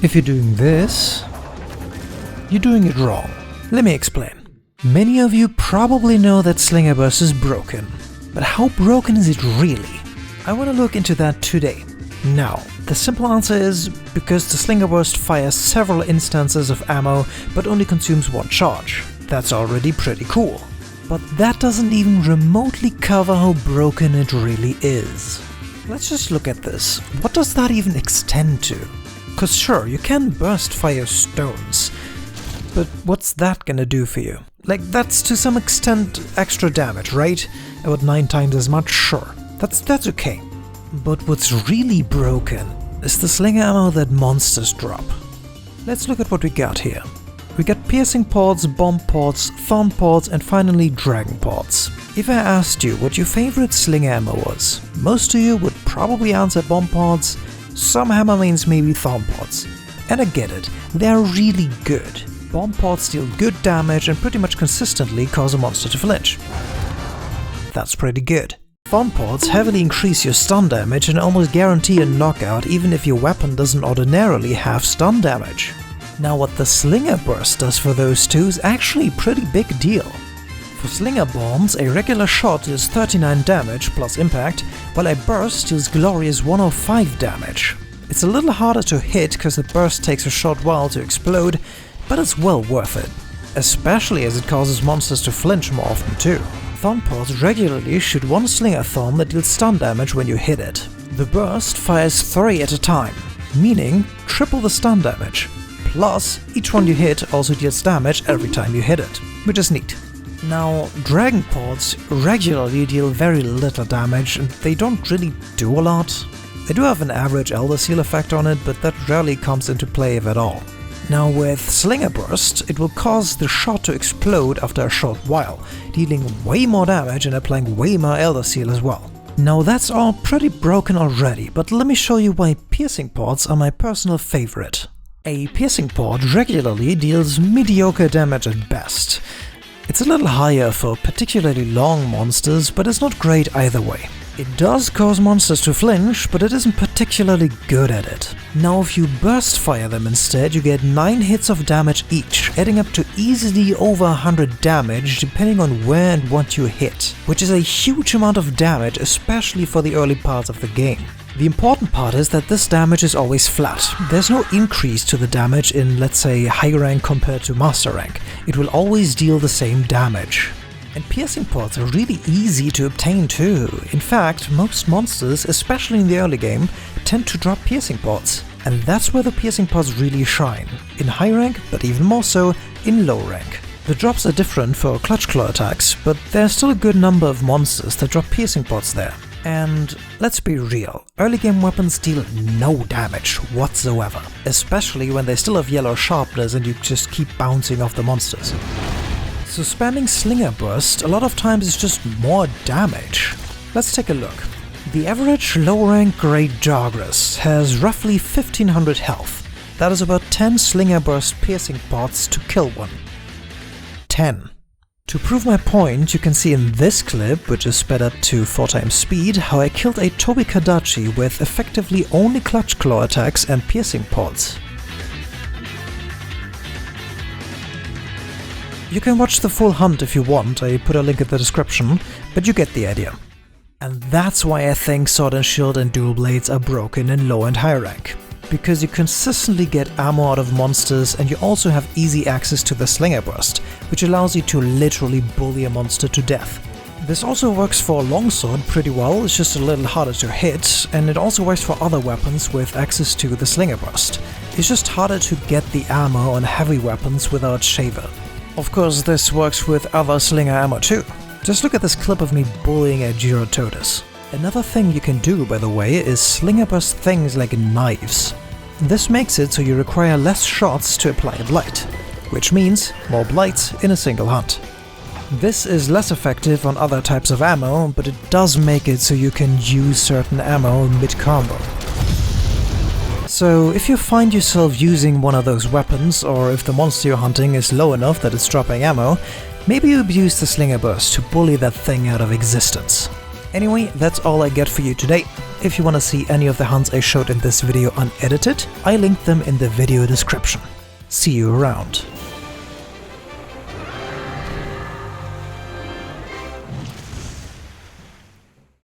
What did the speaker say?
If you're doing this, you're doing it wrong. Let me explain. Many of you probably know that Slinger Burst is broken, but how broken is it really? I want to look into that today. Now, the simple answer is because the Slinger Burst fires several instances of ammo but only consumes one charge. That's already pretty cool. But that doesn't even remotely cover how broken it really is. Let's just look at this. What does that even extend to? Cause sure, you can burst fire stones, but what's that gonna do for you? Like, that's to some extent extra damage, right? About 9 times as much, sure. That's okay. But what's really broken is the slinger ammo that monsters drop. Let's look at what we got here. We got piercing pods, bomb pods, thorn pods, and finally dragon pods. If I asked you what your favorite slinger ammo was, most of you would probably answer bomb pods. Some hammer mains maybe thorn pods. And I get it, they're really good. Bomb pods deal good damage and pretty much consistently cause a monster to flinch. That's pretty good. Thorn pods heavily increase your stun damage and almost guarantee a knockout even if your weapon doesn't ordinarily have stun damage. Now what the Slinger Burst does for those two is actually a pretty big deal. For Slinger Bombs, a regular shot deals 39 damage plus impact, while a burst deals glorious 105 damage. It's a little harder to hit because the burst takes a short while to explode, but it's well worth it. Especially as it causes monsters to flinch more often too. Thorn pods regularly shoot one Slinger Thorn that deals stun damage when you hit it. The burst fires 3 at a time, meaning triple the stun damage. Plus, each one you hit also deals damage every time you hit it, which is neat. Now, dragon pods regularly deal very little damage and they don't really do a lot. They do have an average Elder Seal effect on it, but that rarely comes into play if at all. Now with Slinger Burst, it will cause the shot to explode after a short while, dealing way more damage and applying way more Elder Seal as well. Now that's all pretty broken already, but let me show you why piercing pods are my personal favorite. A piercing pod regularly deals mediocre damage at best. It's a little higher for particularly long monsters, but it's not great either way. It does cause monsters to flinch, but it isn't particularly good at it. Now if you burst fire them instead, you get 9 hits of damage each, adding up to easily over 100 damage depending on where and what you hit, which is a huge amount of damage, especially for the early parts of the game. The important part is that this damage is always flat. There's no increase to the damage in, let's say, high rank compared to master rank. It will always deal the same damage. And piercing pods are really easy to obtain too. In fact, most monsters, especially in the early game, tend to drop piercing pods. And that's where the piercing pods really shine. In high rank, but even more so in low rank. The drops are different for clutch claw attacks, but there's still a good number of monsters that drop piercing pods there. And let's be real, early game weapons deal no damage whatsoever, especially when they still have yellow sharpness and you just keep bouncing off the monsters. So spamming Slinger Burst a lot of times is just more damage. Let's take a look. The average low-rank Great Jagras has roughly 1500 health. That is about 10 Slinger Burst piercing pods to kill one. 10. To prove my point, you can see in this clip, which is sped up to 4 times speed, how I killed a Tobi Kadachi with effectively only clutch claw attacks and piercing pods. You can watch the full hunt if you want, I put a link in the description, but you get the idea. And that's why I think Sword and Shield and Dual Blades are broken in low and high rank. Because you consistently get ammo out of monsters and you also have easy access to the Slinger Burst, which allows you to literally bully a monster to death. This also works for Longsword pretty well, it's just a little harder to hit, and it also works for other weapons with access to the Slinger Burst. It's just harder to get the ammo on heavy weapons without Shaver. Of course, this works with other Slinger ammo too. Just look at this clip of me bullying a Gyrototus. Another thing you can do, by the way, is Slinger Burst things like knives. This makes it so you require less shots to apply a blight, which means more blights in a single hunt. This is less effective on other types of ammo, but it does make it so you can use certain ammo mid-combo. So if you find yourself using one of those weapons, or if the monster you're hunting is low enough that it's dropping ammo, maybe you abuse the Slinger Burst to bully that thing out of existence. Anyway, that's all I get for you today. If you want to see any of the hunts I showed in this video unedited, I linked them in the video description. See you around.